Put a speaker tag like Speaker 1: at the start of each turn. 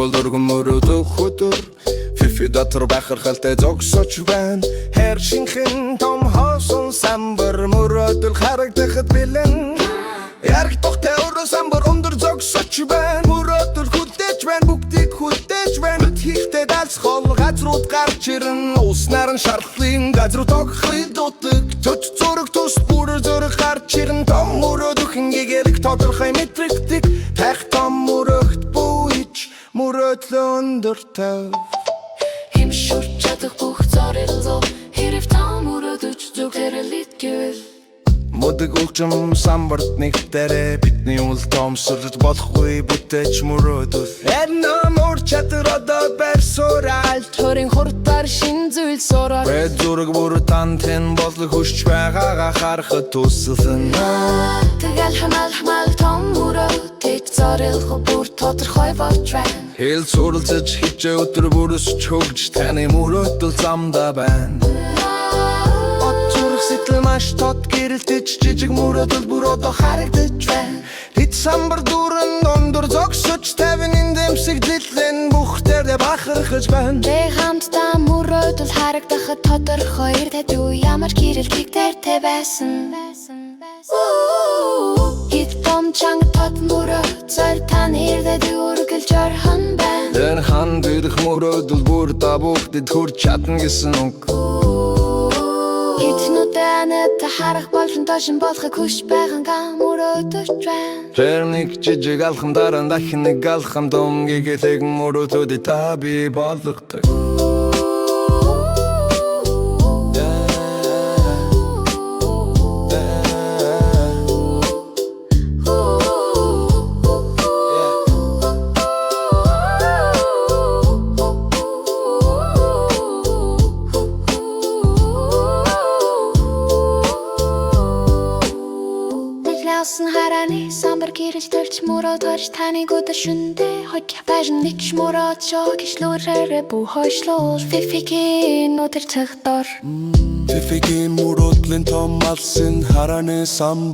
Speaker 1: болдоргон мөрөдөх өдөр Фифи дотор бахархалтай зогсож байна Хэр шинхэн том хоосон самбар мөрөдөл харагдахад бэлэн Ярг тохтой өрөө самбар өндөр зогсож байна Мөрөдөл хүлдэж байна бүгдийг хүлдэж байна Хийхтэй далсхол газрууд гарч ирэн Уснаар нь шархлын газрууд огхой дутдаг Төч зураг тус бүрэр зөрөг гарч ирэн Том мөрөдөхөн гэгэрэг тодорхой мэдрэгдэг Тах том мөрөгт бүйж мөрөдлөө өндөр тав
Speaker 2: Хэмшүрч чадах бүх зорилгоо Хэрэг том мөрөдөж зүгээрэлит гэвэл
Speaker 1: Модаг улчим самбарт нэгтэрэ Бидний уул томсорж болохгүй бүтэж мөрөдөл Эдна мөр чадар одоо барьсурал
Speaker 2: Төрийн хурдаар шин зүйл сураад
Speaker 1: Бэд зүрэг бүр тантэн бодлог хүсч байгаагаа харахад тусалсан
Speaker 2: Тэгэл хамал том мөрөдөж зорилгоо бүр тодорхой болж байна
Speaker 1: Хэл суралцаж хичээ өдөр бүрс чөгж Таны мөрөдөл замда байна Сэтгэл маш тод гэрэлтэж жижиг мөрөдөл бүр одоо харагдаж байна Хит самбар дүүрэн өндөр зогсож тавин дэмсэгдэлэн бүхтэрдэ бахархаж байна
Speaker 2: Тэ хамтдаа мөрөдөл харагдахад тодорхой ирдэ дүү ямар гэрэлтийг дэртэй байсан Хит том чанга тод мөрөд зор таны ирдэ дүү үргэлж орхон байна
Speaker 1: Дэн хан дэрх мөрөдөл бүр да бүгдэд хүрч чадна гэсэн үг
Speaker 2: Хитнүүдэнэт харах болон дошин болохыг хүсч байгаангаа мөрөдөж байна
Speaker 1: Тэр нэг жижиг алхам дараа дахин нэг алхам дөнгөгийг мөрөдөлд та би болгодог
Speaker 2: Ляусан хараны самбар гэрэж төрч мөрөд харж таныг өдөр шүндэ Хойд байшин нэг мөрөд шоо гишлүүрээрээ бүү хойшлуул Фифигийн өдөр цэгдор
Speaker 1: Фифигийн мөрөдлөн том алсын хараны самбар